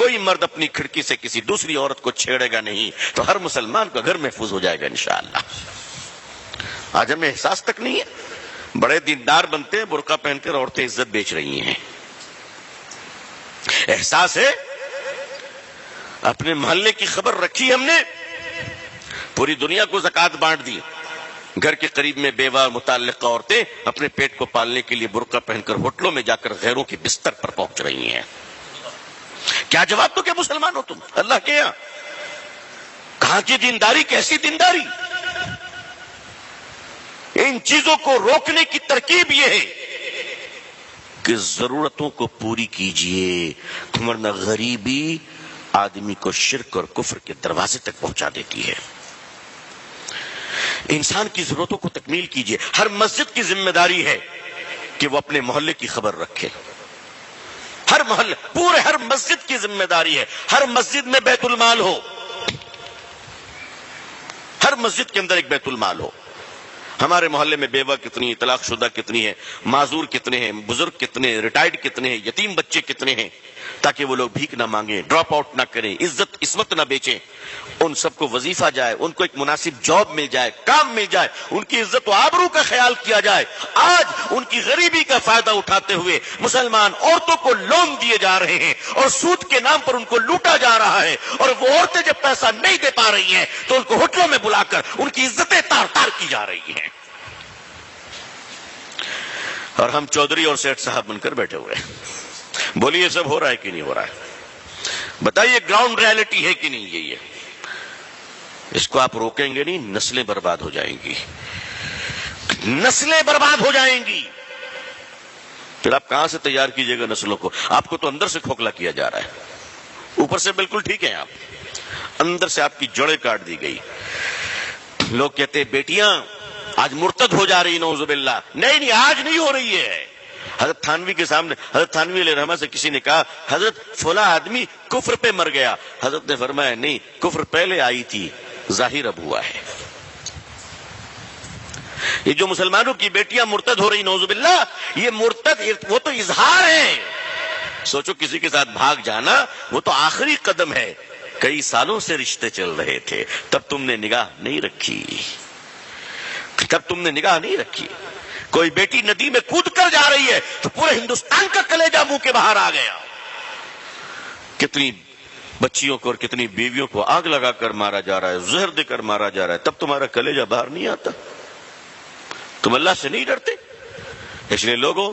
کوئی مرد اپنی کھڑکی سے کسی دوسری عورت کو چھیڑے گا نہیں، تو ہر مسلمان کا گھر محفوظ ہو جائے گا انشاءاللہ۔ آج ہمیں احساس تک نہیں ہے، بڑے دیندار بنتے ہیں، برقع پہن کر عورتیں عزت بیچ رہی ہیں۔ احساس ہے؟ اپنے محلے کی خبر رکھی ہم نے، پوری دنیا کو زکوٰۃ بانٹ دی، گھر کے قریب میں بیوہ متعلقہ عورتیں اپنے پیٹ کو پالنے کے لیے برقع پہن کر ہوٹلوں میں جا کر غیروں کے بستر پر پہنچ رہی ہیں۔ کیا جواب تو کہ مسلمان ہو تم اللہ کے یہاں؟ کہاں کی دینداری، کیسی دینداری؟ ان چیزوں کو روکنے کی ترکیب یہ ہے کہ ضرورتوں کو پوری کیجئے، ورنہ غریبی آدمی کو شرک اور کفر کے دروازے تک پہنچا دیتی ہے۔ انسان کی ضرورتوں کو تکمیل کیجئے۔ ہر مسجد کی ذمہ داری ہے کہ وہ اپنے محلے کی خبر رکھے۔ ہر محلے، پورے ہر مسجد کی ذمہ داری ہے، ہر مسجد میں بیت المال ہو، ہر مسجد کے اندر ایک بیت المال ہو۔ ہمارے محلے میں بیوہ کتنی ہیں، طلاق شدہ کتنی ہیں، معذور کتنے ہیں، بزرگ کتنے ہیں، ریٹائرڈ کتنے ہیں، یتیم بچے کتنے ہیں، تاکہ وہ لوگ بھیک نہ مانگیں، ڈراپ آؤٹ نہ کریں، عزت عصمت نہ بیچیں، ان سب کو وظیفہ جائے، ان کو ایک مناسب جاب مل جائے، کام مل جائے، ان کی عزت و آبرو کا خیال کیا جائے۔ آج ان کی غریبی کا فائدہ اٹھاتے ہوئے مسلمان عورتوں کو لون دیے جا رہے ہیں اور سود کے نام پر ان کو لوٹا جا رہا ہے، اور وہ عورتیں جب پیسہ نہیں دے پا رہی ہیں تو ان کو ہوٹلوں میں بلا کر ان کی عزتیں تار تار کی جا رہی ہیں، اور ہم چودھری اور سیٹھ صاحب بن کر بیٹھے ہوئے ہیں۔ بولیے یہ سب ہو رہا ہے کہ نہیں ہو رہا ہے؟ بتائیے گراؤنڈ ریالٹی ہے کہ نہیں؟ یہ اس کو آپ روکیں گے نہیں، نسلیں برباد ہو جائیں گی، نسلیں برباد ہو جائیں گی۔ پھر آپ کہاں سے تیار کیجئے گا نسلوں کو؟ آپ کو تو اندر سے کھوکھلا کیا جا رہا ہے، اوپر سے بالکل ٹھیک ہیں آپ، اندر سے آپ کی جڑیں کاٹ دی گئی۔ لوگ کہتے ہیں بیٹیاں آج مرتد ہو جا رہی، نعوذ باللہ۔ نہیں، آج نہیں ہو رہی ہے۔ حضرت تھانوی کے سامنے حضرت تھانوی علیہ رحمہ سے کسی نے کہا حضرت فلاں آدمی کفر پہ مر گیا، حضرت نے فرمایا نہیں، کفر پہلے آئی تھی، ظاہر اب ہوا ہے۔ یہ جو مسلمانوں کی بیٹیاں مرتد ہو رہی، نعوذ باللہ، یہ مرتد وہ تو اظہار ہے۔ سوچو کسی کے ساتھ بھاگ جانا وہ تو آخری قدم ہے، کئی سالوں سے رشتے چل رہے تھے، تب تم نے نگاہ نہیں رکھی، تب تم نے نگاہ نہیں رکھی۔ کوئی بیٹی ندی میں کود کر جا رہی ہے تو پورے ہندوستان کا کلیجہ منہ کے باہر آ گیا۔ کتنی بچیوں کو اور کتنی بیویوں کو آگ لگا کر مارا جا رہا ہے، زہر دے کر مارا جا رہا ہے، تب تمہارا کلیجہ باہر نہیں آتا؟ تم اللہ سے نہیں ڈرتے؟ اس لیے لوگوں،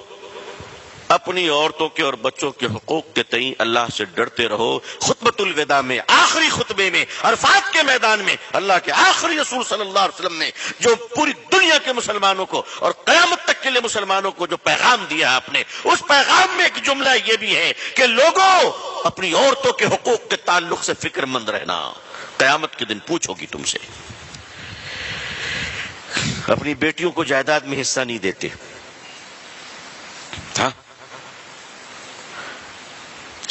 اپنی عورتوں کے اور بچوں کے حقوق کے تئیں اللہ سے ڈرتے رہو۔ خطبۃ الوداع میں، آخری خطبے میں، عرفات کے میدان میں اللہ کے آخری رسول صلی اللہ علیہ وسلم نے جو پوری دنیا کے مسلمانوں کو اور قیامت تک کے لیے مسلمانوں کو جو پیغام دیا آپ نے، اس پیغام میں ایک جملہ یہ بھی ہے کہ لوگوں، اپنی عورتوں کے حقوق کے تعلق سے فکر مند رہنا، قیامت کے دن پوچھو گی تم سے۔ اپنی بیٹیوں کو جائیداد میں حصہ نہیں دیتے، ہاں،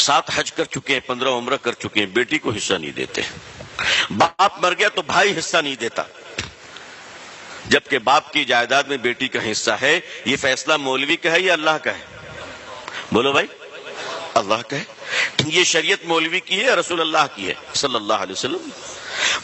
7 حج کر چکے ہیں، 15 عمرہ کر چکے ہیں، بیٹی کو حصہ نہیں دیتے۔ باپ مر گیا تو بھائی حصہ نہیں دیتا، جبکہ باپ کی جائیداد میں بیٹی کا حصہ ہے۔ یہ فیصلہ مولوی کا ہے یا اللہ کا ہے؟ بولو بھائی، اللہ کا ہے۔ یہ شریعت مولوی کی ہے یا رسول اللہ کی ہے صلی اللہ علیہ وسلم؟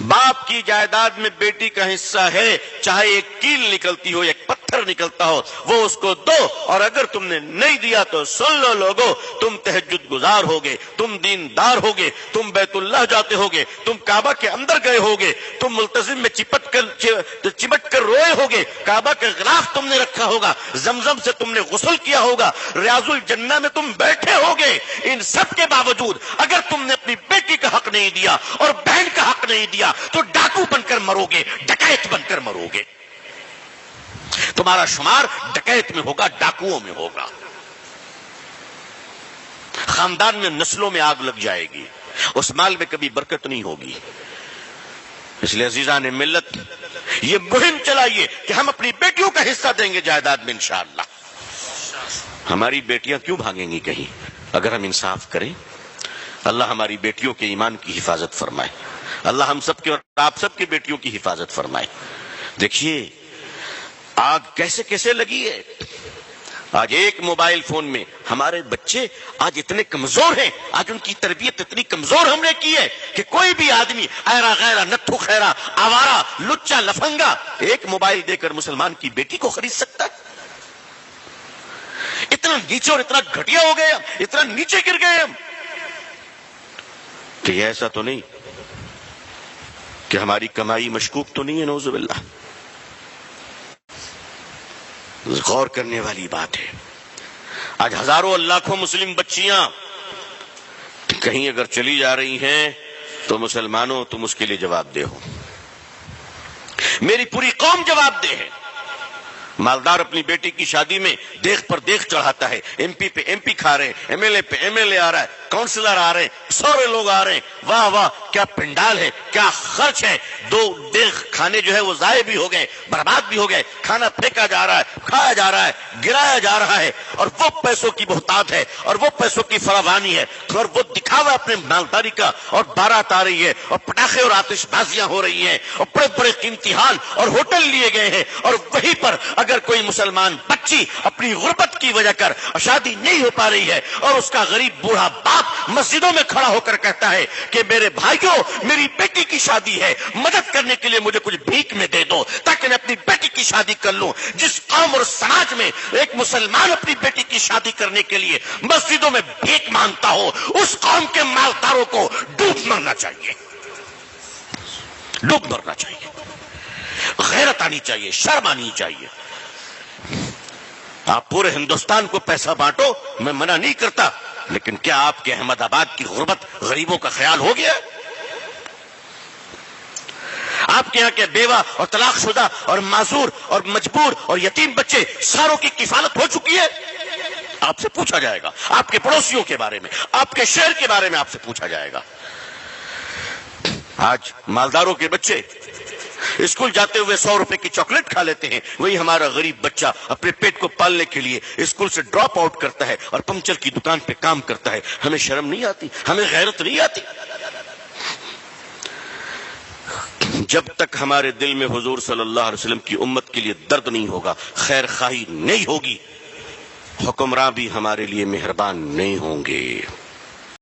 باپ کی جائیداد میں بیٹی کا حصہ ہے، چاہے ایک کیل نکلتی ہو، ایک پتھر نکلتا ہو، وہ اس کو دو، اور اگر تم نے نہیں دیا تو سن لو لوگوں، تم تہجد گزار ہوگے، تم دیندار ہوگے، تم بیت اللہ جاتے ہوگے، تم کعبہ کے اندر گئے ہوگے، تم ملتزم میں چمٹ کر روئے ہوگے، کعبہ کا غلاف تم نے رکھا ہوگا، زمزم سے تم نے غسل کیا ہوگا، ریاض الجنہ میں تم بیٹھے ہوگے۔ ان سب کے باوجود اگر تم نے اپنی بیٹی کا حق نہیں دیا اور بہن کا حق نہیں دیا تو ڈاکو بن کر مرو گے، ڈکیت بن کر مرو گے۔ تمہارا شمار ڈکیت میں ہوگا، ڈاکوؤں میں ہوگا، خاندان میں، نسلوں میں آگ لگ جائے گی، اس مال میں کبھی برکت نہیں ہوگی۔ اس لیے عزیزان ملت، یہ مہم چلائیے کہ ہم اپنی بیٹیوں کا حصہ دیں گے جائیداد میں انشاءاللہ۔ ہماری بیٹیاں کیوں بھاگیں گی کہیں اگر ہم انصاف کریں؟ اللہ ہماری بیٹیوں کے ایمان کی حفاظت فرمائے، اللہ ہم سب کے اور آپ سب کی بیٹیوں کی حفاظت فرمائے۔ دیکھیے آگ کیسے کیسے لگی ہے، آج ایک موبائل فون میں ہمارے بچے آج اتنے کمزور ہیں، آج ان کی تربیت اتنی کمزور ہم نے کی ہے کہ کوئی بھی آدمی ایرا غیرہ نتھو خیرہ آوارہ لچا لفنگا ایک موبائل دے کر مسلمان کی بیٹی کو خرید سکتا ہے؟ اتنا نیچے اور اتنا گھٹیا ہو گئے ہم، اتنا نیچے گر گئے ہم کہ یہ ایسا تو نہیں کہ ہماری کمائی مشکوک تو نہیں ہے؟ نعوذ باللہ. غور کرنے والی بات ہے. آج ہزاروں لاکھوں مسلم بچیاں کہیں اگر چلی جا رہی ہیں تو مسلمانوں تم اس کے لیے جواب دہ ہو، میری پوری قوم جواب دہ ہے. مالدار اپنی بیٹی کی شادی میں دیکھ پر دیکھ چڑھاتا ہے، ایم پی پہ ایم پی کھا رہے ہیں، ایم ایل اے پہ ایم ایل اے آ رہا ہے، کاؤنسلر آ رہے ہیں، سارے لوگ آ رہے ہیں. واہ واہ کیا پنڈال ہے، کیا خرچ ہے. دو دیکھ کھانے جو ہے وہ ضائع بھی ہو گئے، برباد بھی ہو گئے، کھانا پھینکا جا رہا ہے، کھایا جا رہا ہے، گرایا جا رہا ہے. اور وہ پیسوں کی بہتات ہے اور وہ پیسوں کی فراوانی ہے اور وہ دکھاوا اپنے مالداری کا، اور بارات آ رہی ہے اور پٹاخے اور آتش بازیاں ہو رہی ہیں اور بڑے بڑے قیمتی ہال اور ہوٹل لیے گئے ہیں. اور وہیں پر اگر کوئی مسلمان بچی اپنی غربت کی وجہ کر شادی نہیں ہو پا رہی ہے اور اس کا غریب بوڑھا باپ مسجدوں میں کھڑا ہو کر کہتا ہے کہ میرے بھائیوں میری بیٹی کی شادی ہے، مدد کرنے کے لیے مجھے کچھ بھیک میں دے دو تاکہ میں اپنی بیٹی کی شادی کر لوں. جس قوم اور سماج میں ایک مسلمان اپنی بیٹی کی شادی کرنے کے لیے مسجدوں میں بھیک مانگتا ہو، اس قوم کے مالداروں کو ڈوب مرنا چاہیے، ڈوب مرنا چاہیے. غیرت آنی چاہیے، شرم آنی چاہیے. آپ پورے ہندوستان کو پیسہ بانٹو، میں منع نہیں کرتا، لیکن کیا آپ کے احمد آباد کی غربت غریبوں کا خیال ہو گیا؟ آپ کے یہاں کے بیوہ اور طلاق شدہ اور معذور اور مجبور اور یتیم بچے ساروں کی کفالت ہو چکی ہے؟ آپ سے پوچھا جائے گا. آپ کے پڑوسیوں کے بارے میں، آپ کے شہر کے بارے میں آپ سے پوچھا جائے گا. آج مالداروں کے بچے اسکول جاتے ہوئے 100 روپے کی چاکلیٹ کھا لیتے ہیں، وہی ہمارا غریب بچہ اپنے پیٹ کو پالنے کے لیے اسکول سے ڈراپ آؤٹ کرتا ہے اور پنکچر کی دکان پہ کام کرتا ہے. ہمیں شرم نہیں آتی؟ ہمیں غیرت نہیں آتی؟ جب تک ہمارے دل میں حضور صلی اللہ علیہ وسلم کی امت کے لیے درد نہیں ہوگا، خیر خواہی نہیں ہوگی، حکمراں بھی ہمارے لیے مہربان نہیں ہوں گے.